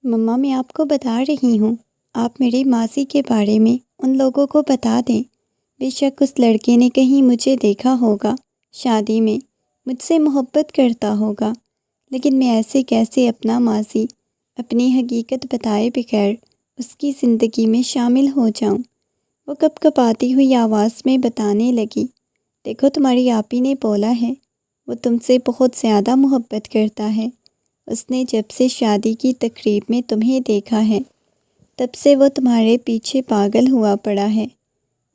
مما میں آپ کو بتا رہی ہوں، آپ میری ماسی کے بارے میں ان لوگوں کو بتا دیں۔ بے شک اس لڑکے نے کہیں مجھے دیکھا ہوگا، شادی میں مجھ سے محبت کرتا ہوگا، لیکن میں ایسے کیسے اپنا ماضی، اپنی حقیقت بتائے بغیر اس کی زندگی میں شامل ہو جاؤں۔ وہ کپ کپاتی ہوئی آواز میں بتانے لگی، دیکھو تمہاری آپی نے بولا ہے، وہ تم سے بہت زیادہ محبت کرتا ہے۔ اس نے جب سے شادی کی تقریب میں تمہیں دیکھا ہے، تب سے وہ تمہارے پیچھے پاگل ہوا پڑا ہے۔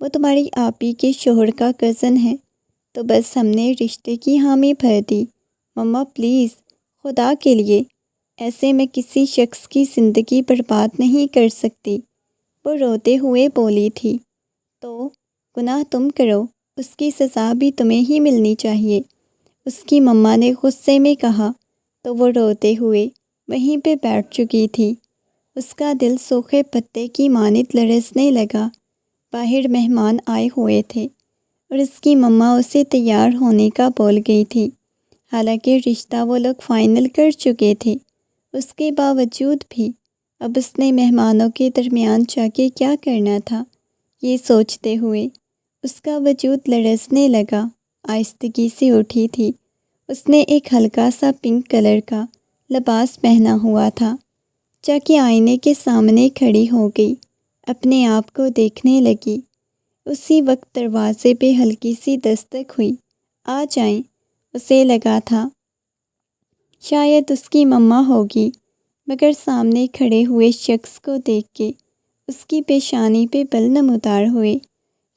وہ تمہاری آپی کے شوہر کا کزن ہے، تو بس ہم نے رشتے کی حامی بھر دی۔ مما پلیز، خدا کے لیے، ایسے میں کسی شخص کی زندگی برباد نہیں کر سکتی۔ وہ روتے ہوئے بولی تھی، تو گناہ تم کرو، اس کی سزا بھی تمہیں ہی ملنی چاہیے، اس کی مما نے غصے میں کہا، تو وہ روتے ہوئے وہیں پہ بیٹھ چکی تھی۔ اس کا دل سوکھے پتے کی مانند لرزنے لگا۔ باہر مہمان آئے ہوئے تھے اور اس کی مما اسے تیار ہونے کا بول گئی تھی، حالانکہ رشتہ وہ لوگ فائنل کر چکے تھے۔ اس کے باوجود بھی اب اس نے مہمانوں کے درمیان جا کے کیا کرنا تھا، یہ سوچتے ہوئے اس کا وجود لرزنے لگا۔ آہستگی سے اٹھی تھی۔ اس نے ایک ہلکا سا پنک کلر کا لباس پہنا ہوا تھا۔ جا کے آئینے کے سامنے کھڑی ہو گئی، اپنے آپ کو دیکھنے لگی۔ اسی وقت دروازے پہ ہلکی سی دستک ہوئی۔ آ جائیں، اسے لگا تھا شاید اس کی مما ہوگی، مگر سامنے کھڑے ہوئے شخص کو دیکھ کے اس کی پیشانی پہ بل نمودار ہوئے۔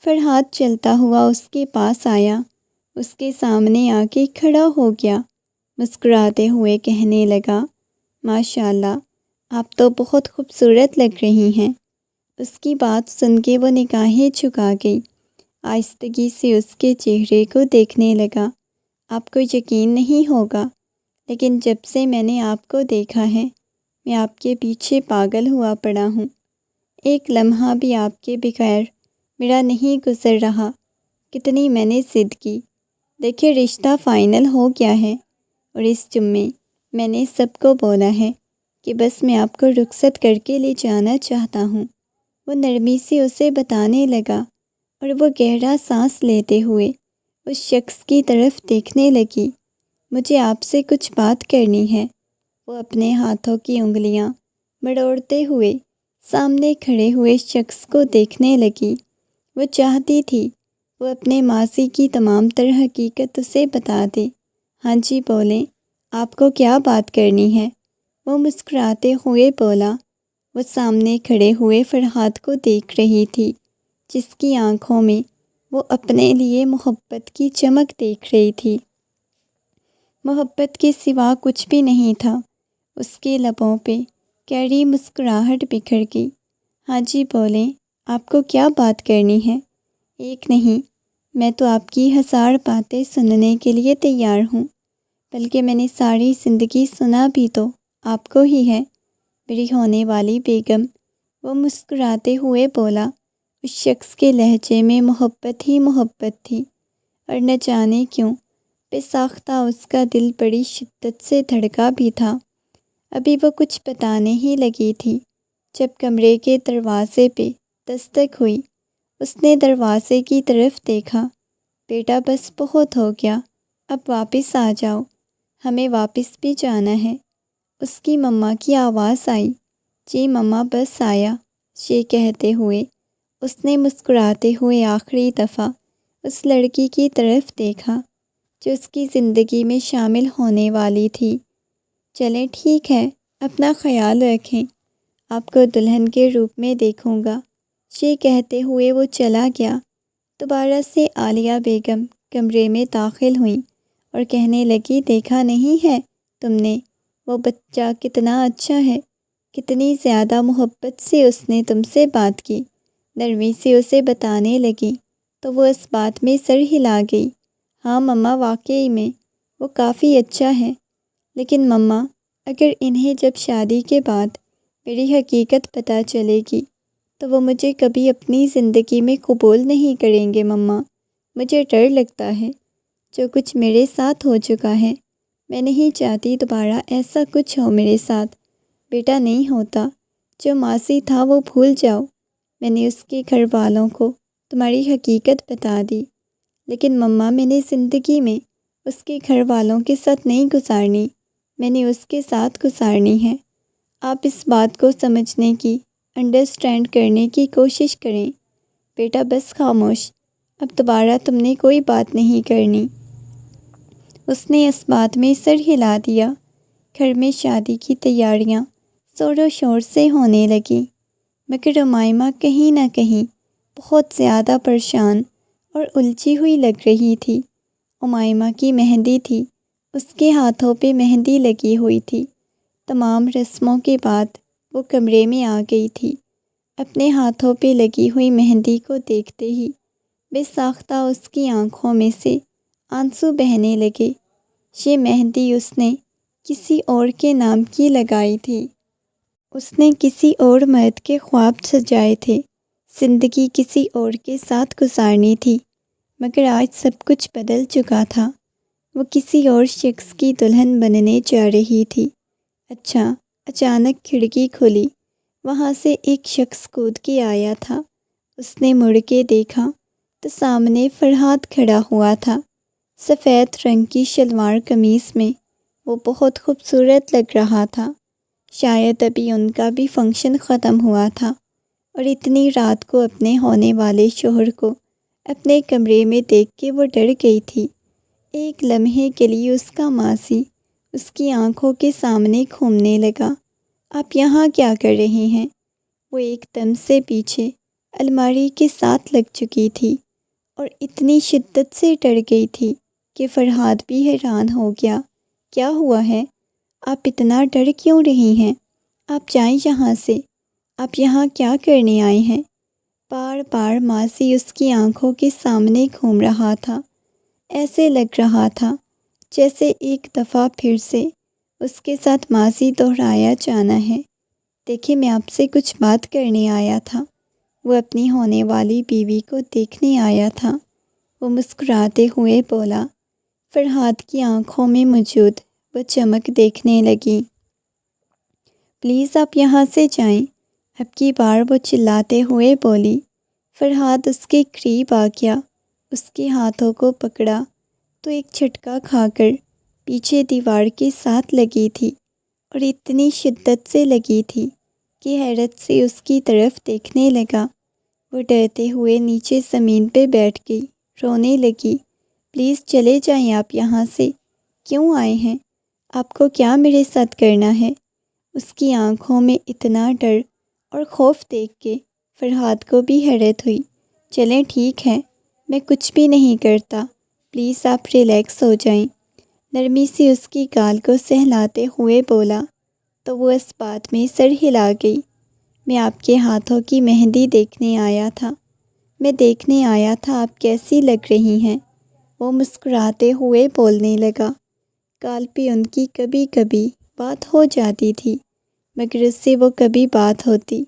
فرحات چلتا ہوا اس کے پاس آیا، اس کے سامنے آ کے کھڑا ہو گیا، مسکراتے ہوئے کہنے لگا، ماشاء اللہ، آپ تو بہت خوبصورت لگ رہی ہیں۔ اس کی بات سن کے وہ نگاہیں جھکا گئی، آہستگی سے اس کے چہرے کو دیکھنے لگا۔ آپ کو یقین نہیں ہوگا، لیکن جب سے میں نے آپ کو دیکھا ہے، میں آپ کے پیچھے پاگل ہوا پڑا ہوں۔ ایک لمحہ بھی آپ کے بغیر میرا نہیں گزر رہا۔ کتنی میں نے ضد کی، دیکھیں رشتہ فائنل ہو گیا ہے، اور اس جمعے میں نے سب کو بولا ہے کہ بس میں آپ کو رخصت کر کے لے جانا چاہتا ہوں۔ وہ نرمی سے اسے بتانے لگا اور وہ گہرا سانس لیتے ہوئے اس شخص کی طرف دیکھنے لگی۔ مجھے آپ سے کچھ بات کرنی ہے۔ وہ اپنے ہاتھوں کی انگلیاں مڑوڑتے ہوئے سامنے کھڑے ہوئے شخص کو دیکھنے لگی۔ وہ چاہتی تھی وہ اپنے ماضی کی تمام تر حقیقت اسے بتا دے۔ ہاں جی بولیں، آپ کو کیا بات کرنی ہے؟ وہ مسکراتے ہوئے بولا۔ وہ سامنے کھڑے ہوئے فرحات کو دیکھ رہی تھی، جس کی آنکھوں میں وہ اپنے لیے محبت کی چمک دیکھ رہی تھی۔ محبت کے سوا کچھ بھی نہیں تھا۔ اس کے لبوں پہ گہری مسکراہٹ بکھر گئی۔ ہاں جی بولیں، آپ کو کیا بات کرنی ہے؟ ایک نہیں، میں تو آپ کی 1000 باتیں سننے کے لیے تیار ہوں، بلکہ میں نے ساری زندگی سنا بھی تو آپ کو ہی ہے، میری ہونے والی بیگم۔ وہ مسکراتے ہوئے بولا۔ اس شخص کے لہجے میں محبت ہی محبت تھی، اور نہ جانے کیوں بے ساختہ اس کا دل بڑی شدت سے دھڑکا بھی تھا۔ ابھی وہ کچھ بتانے ہی لگی تھی جب کمرے کے دروازے پہ دستک ہوئی۔ اس نے دروازے کی طرف دیکھا۔ بیٹا بس بہت ہو گیا، اب واپس آ جاؤ، ہمیں واپس بھی جانا ہے۔ اس کی مما کی آواز آئی۔ جی مما بس آیا، یہ کہتے ہوئے اس نے مسکراتے ہوئے آخری دفعہ اس لڑکی کی طرف دیکھا جو اس کی زندگی میں شامل ہونے والی تھی۔ چلیں ٹھیک ہے، اپنا خیال رکھیں، آپ کو دلہن کے روپ میں دیکھوں گا، یہ کہتے ہوئے وہ چلا گیا۔ دوبارہ سے عالیہ بیگم کمرے میں داخل ہوئیں اور کہنے لگی، دیکھا نہیں ہے تم نے، وہ بچہ کتنا اچھا ہے، کتنی زیادہ محبت سے اس نے تم سے بات کی۔ نرمی سے اسے بتانے لگی تو وہ اس بات میں سر ہلا گئی۔ ہاں مما، واقعی میں وہ کافی اچھا ہے، لیکن مما اگر انہیں جب شادی کے بعد میری حقیقت پتہ چلے گی تو وہ مجھے کبھی اپنی زندگی میں قبول نہیں کریں گے مما۔ مجھے ڈر لگتا ہے، جو کچھ میرے ساتھ ہو چکا ہے، میں نہیں چاہتی دوبارہ ایسا کچھ ہو میرے ساتھ۔ بیٹا نہیں ہوتا، جو ماسی تھا وہ بھول جاؤ۔ میں نے اس کے گھر والوں کو تمہاری حقیقت بتا دی، لیکن مما میں نے زندگی میں اس کے گھر والوں کے ساتھ نہیں گزارنی، میں نے اس کے ساتھ گزارنی ہے۔ آپ اس بات کو سمجھنے کی، انڈرسٹینڈ کرنے کی کوشش کریں۔ بیٹا بس خاموش، اب دوبارہ تم نے کوئی بات نہیں کرنی۔ اس نے اس بات میں سر ہلا دیا۔ گھر میں شادی کی تیاریاں زور و شور سے ہونے لگیں، مگر امائمہ کہیں نہ کہیں بہت زیادہ پریشان اور الجھی ہوئی لگ رہی تھی۔ امائمہ کی مہندی تھی، اس کے ہاتھوں پہ مہندی لگی ہوئی تھی۔ تمام رسموں کے بعد وہ کمرے میں آ گئی تھی۔ اپنے ہاتھوں پہ لگی ہوئی مہندی کو دیکھتے ہی بے ساختہ اس کی آنکھوں میں سے آنسو بہنے لگے۔ یہ مہندی اس نے کسی اور کے نام کی لگائی تھی، اس نے کسی اور مرد کے خواب سجائے تھے، زندگی کسی اور کے ساتھ گزارنی تھی، مگر آج سب کچھ بدل چکا تھا۔ وہ کسی اور شخص کی دلہن بننے جا رہی تھی۔ اچھا، اچانک کھڑکی کھلی، وہاں سے ایک شخص کود کے آیا تھا۔ اس نے مڑ کے دیکھا تو سامنے فرحاد کھڑا ہوا تھا۔ سفید رنگ کی شلوار قمیص میں وہ بہت خوبصورت لگ رہا تھا۔ شاید ابھی ان کا بھی فنکشن ختم ہوا تھا، اور اتنی رات کو اپنے ہونے والے شوہر کو اپنے کمرے میں دیکھ کے وہ ڈر گئی تھی۔ ایک لمحے کے لیے اس کا ماضی اس کی آنکھوں کے سامنے گھومنے لگا۔ آپ یہاں کیا کر رہے ہیں؟ وہ ایک دم سے پیچھے الماری کے ساتھ لگ چکی تھی اور اتنی شدت سے ڈر گئی تھی کہ فرحاد بھی حیران ہو گیا۔ کیا ہوا ہے؟ آپ اتنا ڈر کیوں رہی ہیں؟ آپ جائیں یہاں سے، آپ یہاں کیا کرنے آئے ہیں؟ بار بار ماضی اس کی آنکھوں کے سامنے گھوم رہا تھا۔ ایسے لگ رہا تھا جیسے ایک دفعہ پھر سے اس کے ساتھ ماضی دہرایا جانا ہے۔ دیکھیں، میں آپ سے کچھ بات کرنے آیا تھا۔ وہ اپنی ہونے والی بیوی کو دیکھنے آیا تھا۔ وہ مسکراتے ہوئے بولا۔ فرحاد کی آنکھوں میں موجود وہ چمک دیکھنے لگی۔ پلیز آپ یہاں سے جائیں، اب کی بار وہ چلاتے ہوئے بولی۔ فرحاد اس کے قریب آ گیا، اس کے ہاتھوں کو پکڑا تو ایک جھٹکا کھا کر پیچھے دیوار کے ساتھ لگی تھی، اور اتنی شدت سے لگی تھی کہ حیرت سے اس کی طرف دیکھنے لگا۔ وہ ڈرتے ہوئے نیچے زمین پہ بیٹھ گئی، رونے لگی۔ پلیز چلے جائیں آپ یہاں سے، کیوں آئے ہیں؟ آپ کو کیا میرے ساتھ کرنا ہے؟ اس کی آنکھوں میں اتنا ڈر اور خوف دیکھ کے فرحاد کو بھی حیرت ہوئی۔ چلیں ٹھیک ہے، میں کچھ بھی نہیں کرتا، پلیز آپ ریلیکس ہو جائیں، نرمی سے اس کی گال کو سہلاتے ہوئے بولا۔ تو وہ اس بات میں سر ہلا گئی۔ میں آپ کے ہاتھوں کی مہندی دیکھنے آیا تھا، میں دیکھنے آیا تھا آپ کیسی لگ رہی ہیں۔ وہ مسکراتے ہوئے بولنے لگا۔ گال پہ ان کی کبھی کبھی بات ہو جاتی تھی، مگر اس سے وہ کبھی بات ہوتی،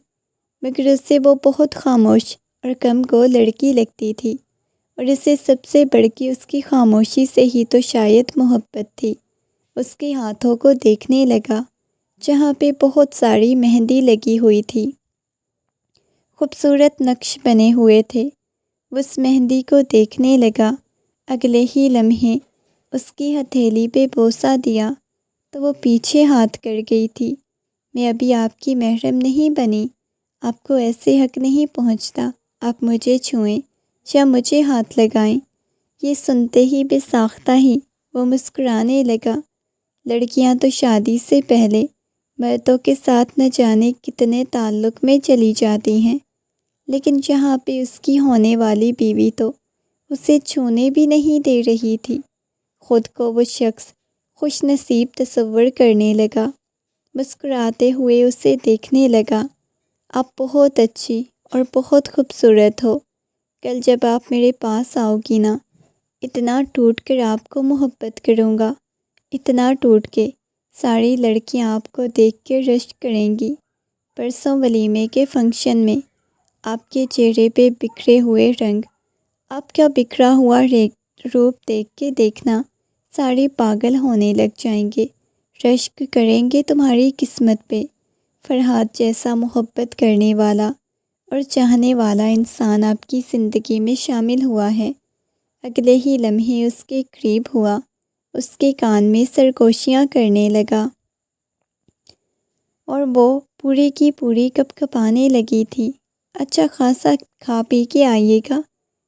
مگر اس سے وہ بہت خاموش اور کم گو لڑکی لگتی تھی، اور اسے سب سے بڑھ کے اس کی خاموشی سے ہی تو شاید محبت تھی۔ اس کے ہاتھوں کو دیکھنے لگا جہاں پہ بہت ساری مہندی لگی ہوئی تھی، خوبصورت نقش بنے ہوئے تھے۔ وہ اس مہندی کو دیکھنے لگا۔ اگلے ہی لمحے اس کی ہتھیلی پہ بوسہ دیا تو وہ پیچھے ہاتھ کر گئی تھی۔ میں ابھی آپ کی محرم نہیں بنی، آپ کو ایسے حق نہیں پہنچتا آپ مجھے چھوئیں یا مجھے ہاتھ لگائیں۔ یہ سنتے ہی بے ساختہ ہی وہ مسکرانے لگا۔ لڑکیاں تو شادی سے پہلے مردوں کے ساتھ نہ جانے کتنے تعلق میں چلی جاتی ہیں، لیکن جہاں پہ اس کی ہونے والی بیوی تو اسے چھونے بھی نہیں دے رہی تھی۔ خود کو وہ شخص خوش نصیب تصور کرنے لگا، مسکراتے ہوئے اسے دیکھنے لگا۔ آپ بہت اچھی اور بہت خوبصورت ہو۔ کل جب آپ میرے پاس آؤ گی نا، اتنا ٹوٹ کر آپ کو محبت کروں گا، اتنا ٹوٹ کے ساری لڑکیاں آپ کو دیکھ کے رشک کریں گی۔ پرسوں ولیمے کے فنکشن میں آپ کے چہرے پہ بکھرے ہوئے رنگ، آپ کا بکھرا ہوا روپ دیکھ کے دیکھنا سارے پاگل ہونے لگ جائیں گے، رشک کریں گے تمہاری قسمت پہ۔ فرحات جیسا محبت کرنے والا اور چاہنے والا انسان آپ کی زندگی میں شامل ہوا ہے۔ اگلے ہی لمحے اس کے قریب ہوا، اس کے کان میں سرگوشیاں کرنے لگا اور وہ پوری کی پوری کپ کپانے لگی تھی۔ اچھا خاصا کھا پی کے آئیے گا،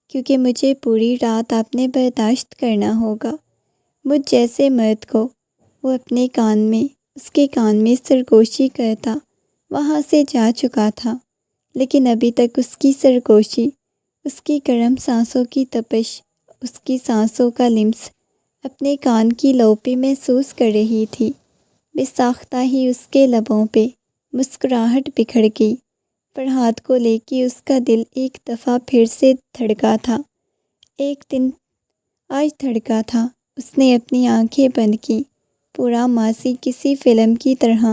کیونکہ مجھے پوری رات آپ نے برداشت کرنا ہوگا۔ مجھ جیسے مرد کو وہ اپنے کان میں، اس کے کان میں سرگوشی کرتا وہاں سے جا چکا تھا، لیکن ابھی تک اس کی سرگوشی، اس کی گرم سانسوں کی تپش، اس کی سانسوں کا لمس اپنے کان کی لو پہ محسوس کر رہی تھی۔ بے ساختہ ہی اس کے لبوں پہ مسکراہٹ بکھر گئی۔ فرحات کو لے کے اس کا دل ایک دفعہ پھر سے دھڑکا تھا۔ ایک دن آج دھڑکا تھا۔ اس نے اپنی آنکھیں بند کی، پورا ماضی کسی فلم کی طرح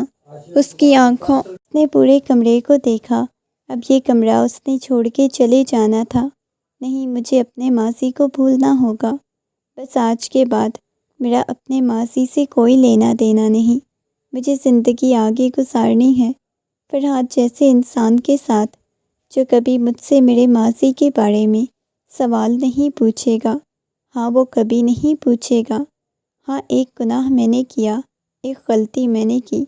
اس کی آنکھوں نے پورے کمرے کو دیکھا۔ اب یہ کمرہ اس نے چھوڑ کے چلے جانا تھا۔ نہیں، مجھے اپنے ماضی کو بھولنا ہوگا۔ بس آج کے بعد میرا اپنے ماضی سے کوئی لینا دینا نہیں۔ مجھے زندگی آگے گزارنی ہے فرحات جیسے انسان کے ساتھ، جو کبھی مجھ سے میرے ماضی کے بارے میں سوال نہیں پوچھے گا۔ ہاں، وہ کبھی نہیں پوچھے گا۔ ہاں، ایک گناہ میں نے کیا، ایک غلطی میں نے کی،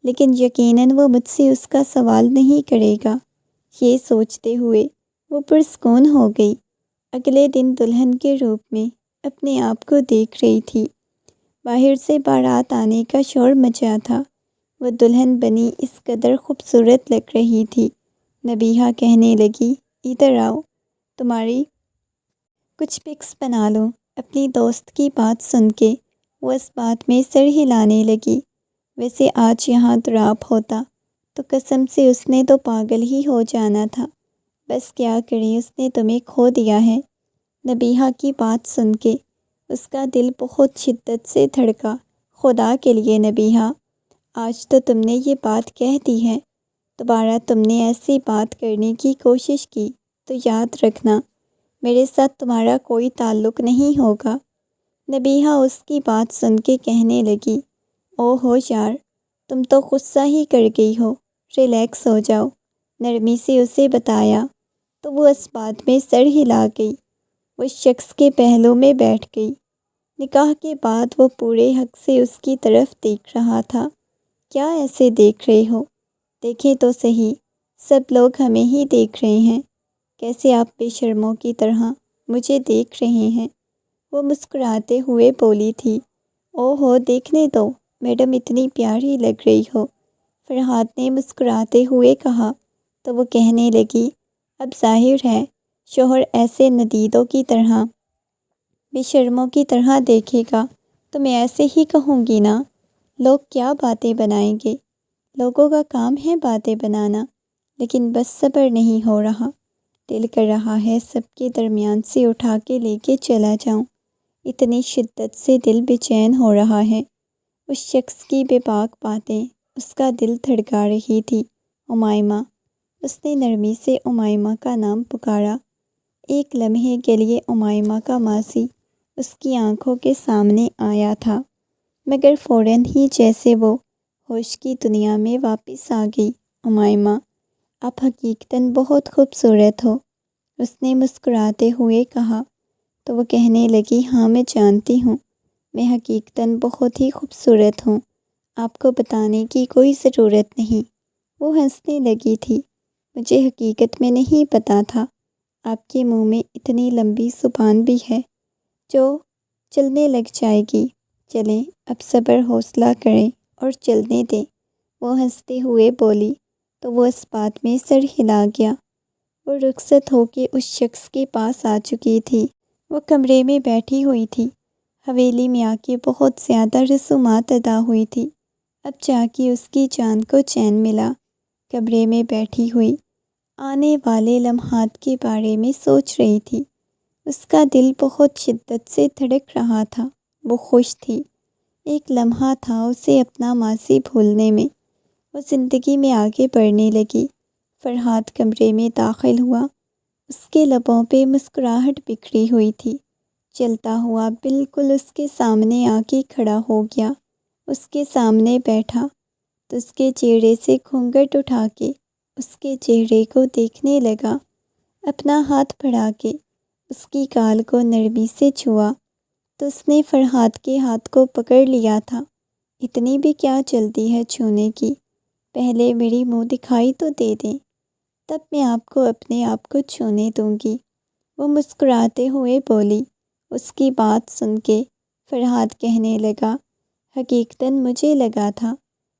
لیکن یقیناً وہ مجھ سے اس کا سوال نہیں کرے گا۔ یہ سوچتے ہوئے وہ پرسکون ہو گئی۔ اگلے دن دلہن کے روپ میں اپنے آپ کو دیکھ رہی تھی۔ باہر سے بارات آنے کا شور مچا تھا۔ وہ دلہن بنی اس قدر خوبصورت لگ رہی تھی۔ نبیہہ کہنے لگی، ادھر آؤ، تمہاری کچھ پکس بنا لوں۔ اپنی دوست کی بات سن کے وہ اس بات میں سر ہلانے لگی۔ ویسے آج یہاں دراپ ہوتا تو قسم سے اس نے تو پاگل ہی ہو جانا تھا۔ بس کیا کریں، اس نے تمہیں کھو دیا ہے۔ نبیہہ کی بات سن کے اس کا دل بہت شدت سے دھڑکا۔ خدا کے لیے نبیہہ، آج تو تم نے یہ بات کہہ دی ہے، دوبارہ تم نے ایسی بات کرنے کی کوشش کی تو یاد رکھنا میرے ساتھ تمہارا کوئی تعلق نہیں ہوگا۔ نبیہہ اس کی بات سن کے کہنے لگی، او ہو یار، تم تو غصہ ہی کر گئی ہو، ریلیکس ہو جاؤ۔ نرمی سے اسے بتایا تو وہ اس بات میں سر ہلا گئی۔ وہ شخص کے پہلو میں بیٹھ گئی۔ نکاح کے بعد وہ پورے حق سے اس کی طرف دیکھ رہا تھا۔ کیا ایسے دیکھ رہے ہو؟ دیکھیں تو صحیح، سب لوگ ہمیں ہی دیکھ رہے ہیں، کیسے آپ بے شرموں کی طرح مجھے دیکھ رہے ہیں۔ وہ مسکراتے ہوئے بولی تھی، او ہو، دیکھنے دو، میڈم اتنی پیاری لگ رہی ہو۔ فرحات نے مسکراتے ہوئے کہا تو وہ کہنے لگی، اب ظاہر ہے شوہر ایسے ندیدوں کی طرح، بے شرموں کی طرح دیکھے گا تو میں ایسے ہی کہوں گی نا۔ لوگ کیا باتیں بنائیں گے؟ لوگوں کا کام ہے باتیں بنانا، لیکن بس صبر نہیں ہو رہا۔ دل کر رہا ہے سب کے درمیان سے اٹھا کے لے کے چلا جاؤں۔ اتنی شدت سے دل بے چین ہو رہا ہے۔ اس شخص کی بے باک باتیں اس کا دل دھڑکا رہی تھی۔ امیمہ، اس نے نرمی سے امیمہ کا نام پکارا۔ ایک لمحے کے لیے امیمہ کا ماضی اس کی آنکھوں کے سامنے آیا تھا، مگر فوراً ہی جیسے وہ ہوش کی دنیا میں واپس آ گئی۔ امیمہ، آپ حقیقتاً بہت خوبصورت ہو، اس نے مسکراتے ہوئے کہا تو وہ کہنے لگی، ہاں میں جانتی ہوں، میں حقیقتاً بہت ہی خوبصورت ہوں، آپ کو بتانے کی کوئی ضرورت نہیں۔ وہ ہنسنے لگی تھی، مجھے حقیقت میں نہیں پتا تھا آپ کے منہ میں اتنی لمبی زبان بھی ہے جو چلنے لگ جائے گی۔ چلیں، اب صبر حوصلہ کریں اور چلنے دیں، وہ ہنستے ہوئے بولی تو وہ اس بات میں سر ہلا گیا۔ وہ رخصت ہو کے اس شخص کے پاس آ چکی تھی۔ وہ کمرے میں بیٹھی ہوئی تھی۔ حویلی میں آ کے بہت زیادہ رسومات ادا ہوئی تھی، اب جا کے اس کی جان کو چین ملا۔ کمرے میں بیٹھی ہوئی آنے والے لمحات کے بارے میں سوچ رہی تھی۔ اس کا دل بہت شدت سے دھڑک رہا تھا۔ وہ خوش تھی۔ ایک لمحہ تھا اسے اپنا ماضی بھولنے میں۔ وہ زندگی میں آگے بڑھنے لگی۔ فرحات کمرے میں داخل ہوا۔ اس کے لبوں پہ مسکراہٹ بکھری ہوئی تھی۔ چلتا ہوا بالکل اس کے سامنے آ کے کھڑا ہو گیا، اس کے سامنے بیٹھا تو اس کے چہرے سے گھونگھٹ اٹھا کے اس کے چہرے کو دیکھنے لگا۔ اپنا ہاتھ بڑھا کے اس کی گال کو نرمی سے چھوا تو اس نے فرحاد کے ہاتھ کو پکڑ لیا تھا۔ اتنی بھی کیا جلدی ہے چھونے کی، پہلے میری منہ دکھائی تو دے دیں، تب میں آپ کو اپنے آپ کو چھونے دوں گی، وہ مسکراتے ہوئے بولی۔ اس کی بات سن کے فرحاد کہنے لگا، حقیقتاً مجھے لگا تھا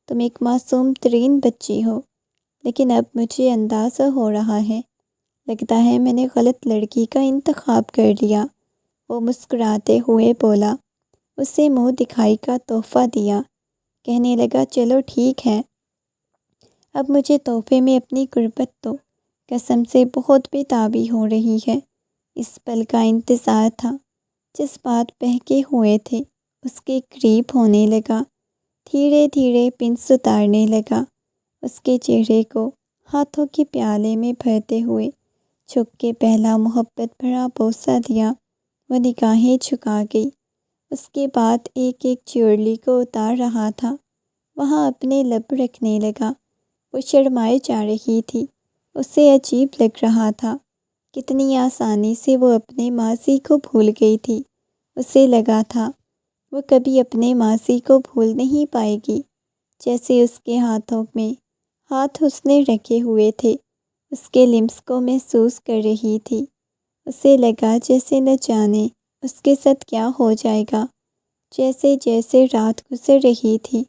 تم ایک معصوم ترین بچی ہو، لیکن اب مجھے اندازہ ہو رہا ہے، لگتا ہے میں نے غلط لڑکی کا انتخاب کر لیا، وہ مسکراتے ہوئے بولا۔ اسے منہ دکھائی کا تحفہ دیا، کہنے لگا چلو ٹھیک ہے، اب مجھے تحفے میں اپنی غربت دو، قسم سے بہت بے تابی ہو رہی ہے۔ اس پل کا انتظار تھا، جس بات بہکے ہوئے تھے اس کے قریب ہونے لگا، دھیرے دھیرے پنس اتارنے لگا، اس کے چہرے کو ہاتھوں کے پیالے میں بھرتے ہوئے جھک کے پہلا محبت بھرا بوسہ دیا، وہ نگاہیں جھکا گئی۔ اس کے بعد ایک ایک چیورلی کو اتار رہا تھا، وہاں اپنے لب رکھنے لگا۔ وہ شرمائے جا رہی تھی، اسے عجیب لگ رہا تھا، کتنی آسانی سے وہ اپنے ماضی کو بھول گئی تھی۔ اسے لگا تھا وہ کبھی اپنے ماضی کو بھول نہیں پائے گی، جیسے اس کے ہاتھوں میں ہاتھ اس نے رکھے ہوئے تھے اس کے لمس کو محسوس کر رہی تھی۔ اسے لگا جیسے نہ جانے اس کے ساتھ کیا ہو جائے گا۔ جیسے جیسے رات گزر رہی تھی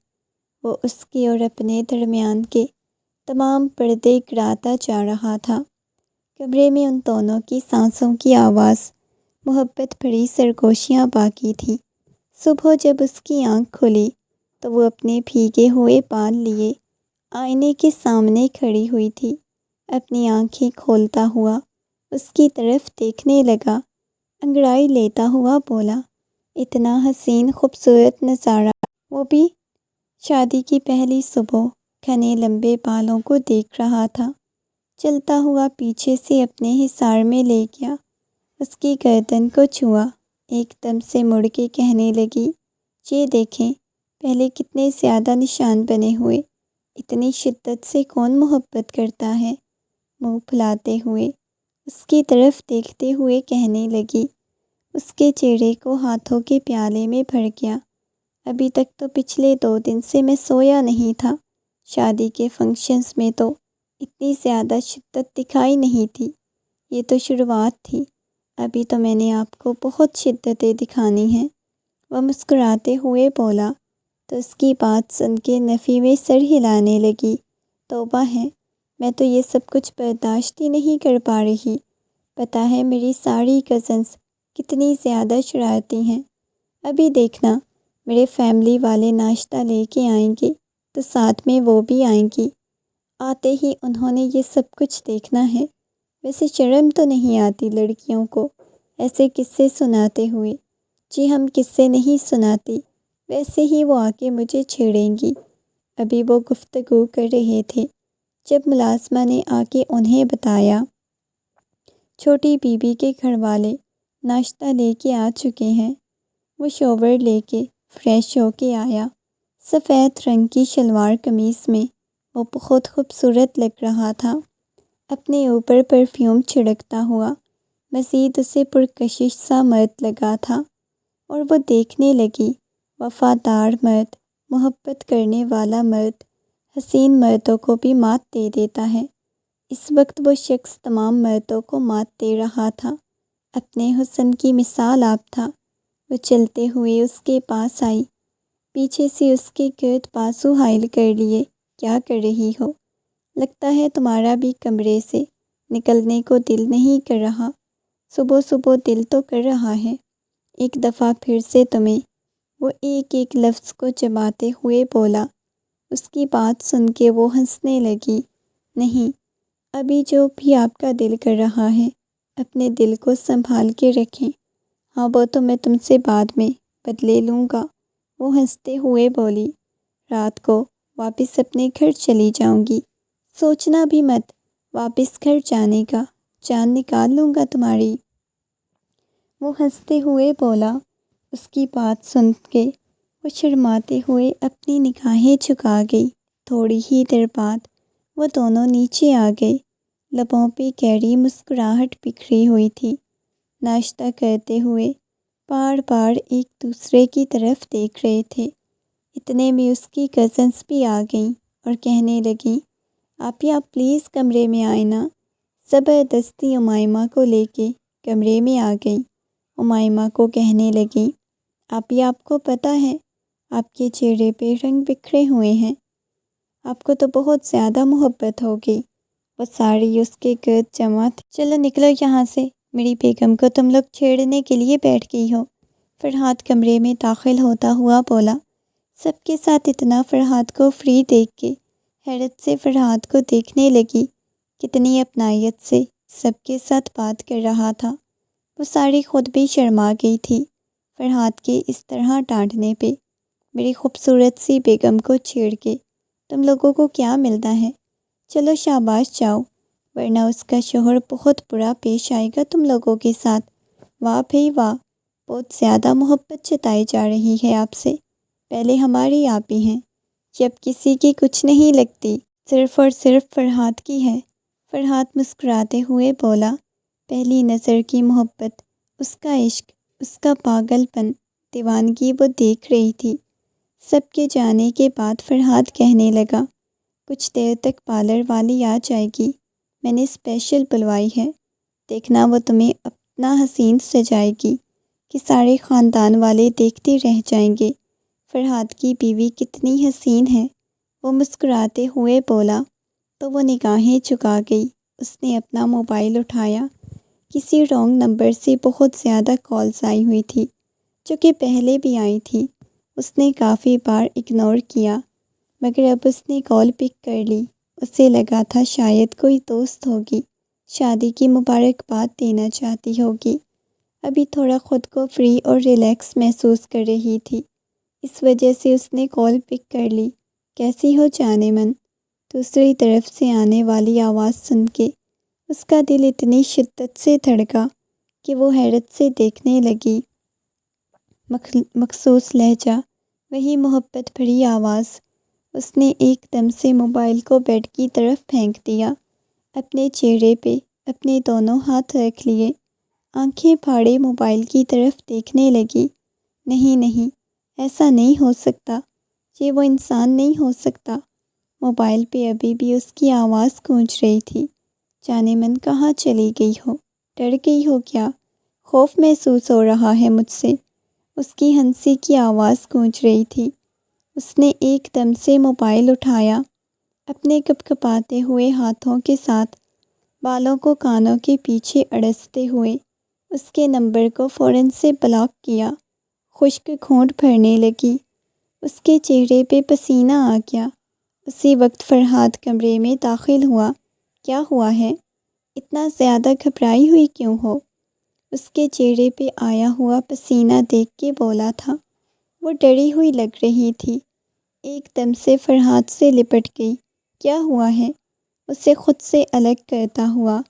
وہ اس کے اور اپنے درمیان کے تمام پردے گراتا جا رہا تھا۔ کمرے میں ان دونوں کی سانسوں کی آواز، محبت بھری سرگوشیاں باقی تھیں۔ صبح جب اس کی آنکھ کھلی تو وہ اپنے بھیگے ہوئے بال لیے آئینے کے سامنے کھڑی ہوئی تھی۔ اپنی آنکھیں کھولتا ہوا اس کی طرف دیکھنے لگا، انگڑائی لیتا ہوا بولا، اتنا حسین خوبصورت نظارہ، وہ بھی شادی کی پہلی صبح، گھنے لمبے بالوں کو دیکھ رہا تھا۔ چلتا ہوا پیچھے سے اپنے حصار میں لے گیا، اس کی گردن کو چھوا، ایک دم سے مڑ کے کہنے لگی، یہ دیکھیں پہلے کتنے زیادہ نشان بنے ہوئے، اتنی شدت سے کون محبت کرتا ہے؟ منہ پھلاتے ہوئے اس کی طرف دیکھتے ہوئے کہنے لگی۔ اس کے چہرے کو ہاتھوں کے پیالے میں بھر گیا۔ ابھی تک تو پچھلے 2 دن سے میں سویا نہیں تھا، شادی کے فنکشنز میں تو اتنی زیادہ شدت دکھائی نہیں تھی، یہ تو شروعات تھی، ابھی تو میں نے آپ کو بہت شدتیں دکھانی ہیں، وہ مسکراتے ہوئے بولا۔ تو اس کی بات سن کے نفی میں سر ہلانے لگی، توبہ ہے، میں تو یہ سب کچھ برداشت ہی نہیں کر پا رہی، پتہ ہے میری ساری کزنز کتنی زیادہ شرارتی ہیں، ابھی دیکھنا میرے فیملی والے ناشتہ لے کے آئیں گے تو ساتھ میں وہ بھی آئیں گی، آتے ہی انہوں نے یہ سب کچھ دیکھنا ہے۔ ویسے شرم تو نہیں آتی لڑکیوں کو ایسے قصے سناتے ہوئے؟ جی ہم قصے نہیں سناتی، ویسے ہی وہ آ کے مجھے چھیڑیں گی۔ ابھی وہ گفتگو کر رہے تھے جب ملازمہ نے آ کے انہیں بتایا، چھوٹی بی بی کے گھر والے ناشتہ لے کے آ چکے ہیں۔ وہ شاور لے کے فریش ہو کے آیا، سفید رنگ کی شلوار قمیص میں وہ بہت خوبصورت لگ رہا تھا، اپنے اوپر پرفیوم چھڑکتا ہوا، مزید اسے پرکشش سا مرد لگا تھا، اور وہ دیکھنے لگی، وفادار مرد، محبت کرنے والا مرد، حسین مردوں کو بھی مات دے دیتا ہے۔ اس وقت وہ شخص تمام مردوں کو مات دے رہا تھا، اپنے حسن کی مثال آپ تھا۔ وہ چلتے ہوئے اس کے پاس آئی، پیچھے سے اس کے گرد بازو حائل کر لیے، کیا کر رہی ہو؟ لگتا ہے تمہارا بھی کمرے سے نکلنے کو دل نہیں کر رہا، صبح صبح دل تو کر رہا ہے، ایک دفعہ پھر سے تمہیں، وہ ایک ایک لفظ کو چباتے ہوئے بولا۔ اس کی بات سن کے وہ ہنسنے لگی، نہیں، ابھی جو بھی آپ کا دل کر رہا ہے اپنے دل کو سنبھال کے رکھیں، ہاں وہ تو میں تم سے بعد میں بدلے لوں گا، وہ ہنستے ہوئے بولی، رات کو واپس اپنے گھر چلی جاؤں گی، سوچنا بھی مت واپس گھر جانے کا، جان نکال لوں گا تمہاری، وہ ہنستے ہوئے بولا۔ اس کی بات سن کے وہ شرماتے ہوئے اپنی نگاہیں جھکا گئی۔ تھوڑی ہی دیر بعد وہ دونوں نیچے آ گئے۔ لبوں پہ گہری مسکراہٹ بکھری ہوئی تھی۔ ناشتہ کرتے ہوئے بار بار ایک دوسرے کی طرف دیکھ رہے تھے۔ اتنے میں اس کی کزنس بھی آ گئیں اور کہنے لگیں، آپ پلیز کمرے میں آئیں نا۔ زبردستی امائمہ کو لے کے کمرے میں آ گئیں۔ امائمہ کو کہنے لگیں، آپ کو پتہ ہے آپ کے چہرے پہ رنگ بکھرے ہوئے ہیں، آپ کو تو بہت زیادہ محبت ہوگی۔ وہ ساری اس کے گرد جمع تھی۔ چلو نکلو یہاں سے، میری بیگم کو تم لوگ چھیڑنے کے لیے بیٹھ گئی ہو۔ فرحات کمرے میں داخل ہوتا ہوا بولا۔ سب کے ساتھ اتنا فرحات کو فری دیکھ کے حیرت سے فرحات کو دیکھنے لگی۔ کتنی اپنائیت سے سب کے ساتھ بات کر رہا تھا۔ وہ ساری خود بھی شرما گئی تھی فرحات کے اس طرح ڈانٹنے پہ۔ میری خوبصورت سی بیگم کو چھیڑ کے تم لوگوں کو کیا ملتا ہے؟ چلو شاباش جاؤ، ورنہ اس کا شوہر بہت برا پیش آئے گا تم لوگوں کے ساتھ۔ واہ بھئی واہ، بہت زیادہ محبت جتائی جا رہی ہے آپ سے۔ پہلے ہماری آپ ہی ہیں، جب کسی کی کچھ نہیں لگتی، صرف اور صرف فرحات کی ہے۔ فرحات مسکراتے ہوئے بولا۔ پہلی نظر کی محبت، اس کا عشق، اس کا پاگل پن، دیوانگی وہ دیکھ رہی تھی۔ سب کے جانے کے بعد فرحات کہنے لگا، کچھ دیر تک پارلر والی آ جائے گی، میں نے اسپیشل بلوائی ہے، دیکھنا وہ تمہیں اپنا حسین سجائے گی کہ سارے خاندان والے دیکھتے رہ جائیں گے فرحات کی بیوی کتنی حسین ہے۔ وہ مسکراتے ہوئے بولا تو وہ نگاہیں چکا گئی۔ اس نے اپنا موبائل اٹھایا۔ کسی رانگ نمبر سے بہت زیادہ کالز آئی ہوئی تھی، جو کہ پہلے بھی آئی تھی۔ اس نے کافی بار اگنور کیا، مگر اب اس نے کال پک کر لی۔ اسے لگا تھا شاید کوئی دوست ہوگی، شادی کی مبارکباد دینا چاہتی ہوگی۔ ابھی تھوڑا خود کو فری اور ریلیکس محسوس کر رہی تھی، اس وجہ سے اس نے کال پک کر لی۔ کیسی ہو جانے من؟ دوسری طرف سے آنے والی آواز سن کے اس کا دل اتنی شدت سے دھڑکا کہ وہ حیرت سے دیکھنے لگی۔ مخصوص لہجہ، وہی محبت بھری آواز۔ اس نے ایک دم سے موبائل کو بیڈ کی طرف پھینک دیا، اپنے چہرے پہ اپنے دونوں ہاتھ رکھ لیے، آنکھیں پھاڑے موبائل کی طرف دیکھنے لگی۔ نہیں، ایسا نہیں ہو سکتا، یہ وہ انسان نہیں ہو سکتا۔ موبائل پہ ابھی بھی اس کی آواز گونج رہی تھی، جانے من کہاں چلی گئی ہو؟ ڈر گئی ہو کیا؟ خوف محسوس ہو رہا ہے مجھ سے؟ اس کی ہنسی کی آواز گونج رہی تھی۔ اس نے ایک دم سے موبائل اٹھایا، اپنے کپکپاتے ہوئے ہاتھوں کے ساتھ بالوں کو کانوں کے پیچھے اڑستے ہوئے اس کے نمبر کو فوراً سے بلاک کیا۔ خشک گھونٹ بھرنے لگی، اس کے چہرے پہ پسینہ آ گیا۔ اسی وقت فرحات کمرے میں داخل ہوا۔ کیا ہوا ہے؟ اتنا زیادہ گھبرائی ہوئی کیوں ہو؟ اس کے چہرے پہ آیا ہوا پسینہ دیکھ کے بولا تھا۔ وہ ڈری ہوئی لگ رہی تھی، ایک دم سے فرحات سے لپٹ گئی۔ کیا ہوا ہے؟ اسے خود سے الگ کرتا ہوا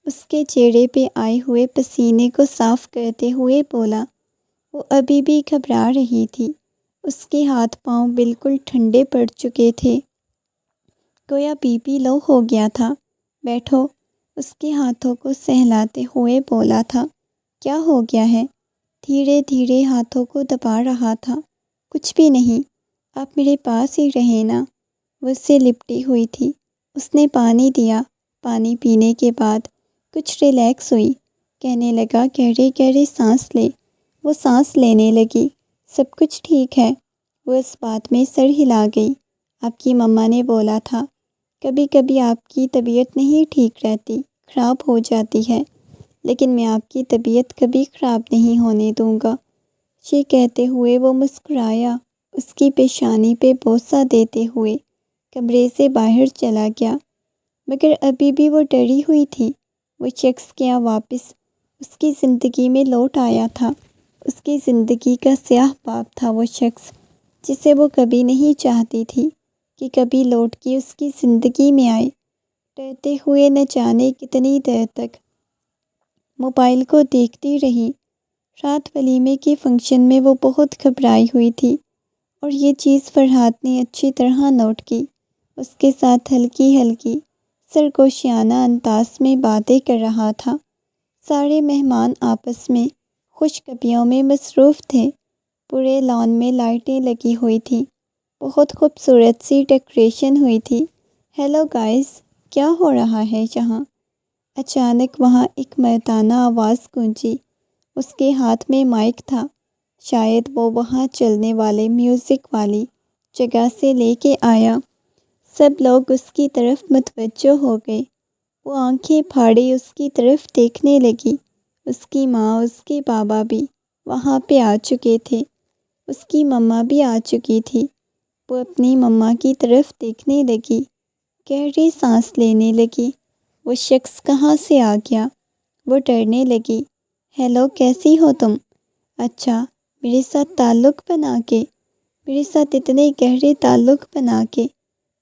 اس کے چہرے پہ آئے ہوئے پسینے کو صاف کرتے ہوئے بولا۔ وہ ابھی بھی گھبرا رہی تھی، اس کے ہاتھ پاؤں بالکل ٹھنڈے پڑ چکے تھے، گویا بی پی لو ہو گیا تھا۔ بیٹھو، اس کے ہاتھوں کو سہلاتے ہوئے بولا تھا۔ کیا ہو گیا ہے؟ دھیرے دھیرے ہاتھوں کو دبا رہا تھا۔ کچھ بھی نہیں، آپ میرے پاس ہی رہیں نا۔ وہ اس سے لپٹی ہوئی تھی۔ اس نے پانی دیا۔ پانی پینے کے بعد کچھ ریلیکس ہوئی، کہنے لگا گہرے گہرے سانس لے۔ وہ سانس لینے لگی۔ سب کچھ ٹھیک ہے؟ وہ اس بات میں سر ہلا گئی۔ آپ کی مما نے بولا تھا کبھی کبھی آپ کی طبیعت نہیں ٹھیک رہتی، خراب ہو جاتی ہے، لیکن میں آپ کی طبیعت کبھی خراب نہیں ہونے دوں گا۔ یہ کہتے ہوئے وہ مسکرایا، اس کی پیشانی پہ بوسہ دیتے ہوئے کمرے سے باہر چلا گیا۔ مگر ابھی بھی وہ ڈری ہوئی تھی۔ وہ شخص کیا واپس اس کی زندگی میں لوٹ آیا تھا؟ اس کی زندگی کا سیاہ باب تھا وہ شخص، جسے وہ کبھی نہیں چاہتی تھی کہ کبھی لوٹ کے اس کی زندگی میں آئے۔ ڈرتے ہوئے نہ جانے کتنی دیر تک موبائل کو دیکھتی رہی۔ رات ولیمے کے فنکشن میں وہ بہت گھبرائی ہوئی تھی، اور یہ چیز فرحات نے اچھی طرح نوٹ کی۔ اس کے ساتھ ہلکی ہلکی سرگوشیانہ انداز میں باتیں کر رہا تھا۔ سارے مہمان آپس میں خوش گپیوں میں مصروف تھے۔ پورے لان میں لائٹیں لگی ہوئی تھیں، بہت خوبصورت سی ڈیکوریشن ہوئی تھی۔ ہیلو گائز، کیا ہو رہا ہے یہاں؟ اچانک وہاں ایک مردانہ آواز گونجی۔ اس کے ہاتھ میں مائک تھا، شاید وہ وہاں چلنے والے میوزک والی جگہ سے لے کے آیا۔ سب لوگ اس کی طرف متوجہ ہو گئے۔ وہ آنکھیں پھاڑے اس کی طرف دیکھنے لگی۔ اس کی ماں، اس کے بابا بھی وہاں پہ آ چکے تھے، اس کی مما بھی آ چکی تھی۔ وہ اپنی مما کی طرف دیکھنے لگی، گہری سانس لینے لگی۔ وہ شخص کہاں سے آ گیا؟ وہ ڈرنے لگی۔ ہیلو، کیسی ہو تم؟ اچھا، میرے ساتھ تعلق بنا کے، میرے ساتھ اتنے گہرے تعلق بنا کے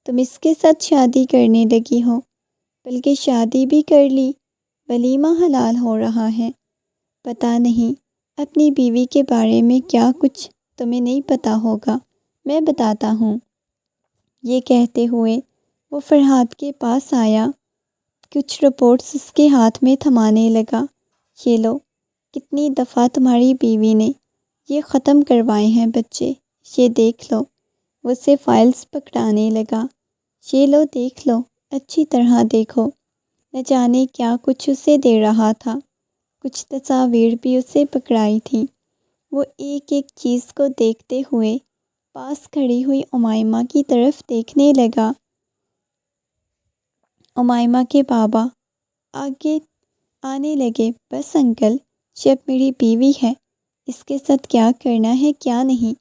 تم اس کے ساتھ شادی کرنے لگی ہو، بلکہ شادی بھی کر لی، ولیمہ حلال ہو رہا ہے۔ پتہ نہیں اپنی بیوی کے بارے میں کیا کچھ تمہیں نہیں پتہ ہوگا، میں بتاتا ہوں۔ یہ کہتے ہوئے وہ فرحاد کے پاس آیا، کچھ رپورٹس اس کے ہاتھ میں تھمانے لگا۔ یہ لو، کتنی دفعہ تمہاری بیوی نے یہ ختم کروائے ہیں بچے، یہ دیکھ لو۔ وہ اسے فائلز پکڑانے لگا۔ یہ لو، دیکھ لو، اچھی طرح دیکھو۔ نہ جانے کیا کچھ اسے دے رہا تھا، کچھ تصاویر بھی اسے پکڑائی تھیں۔ وہ ایک ایک چیز کو دیکھتے ہوئے پاس کھڑی ہوئی امائمہ کی طرف دیکھنے لگا۔ امائمہ کے بابا آگے آنے لگے۔ بس انکل، جب میری بیوی ہے، اس کے ساتھ کیا کرنا ہے کیا نہیں،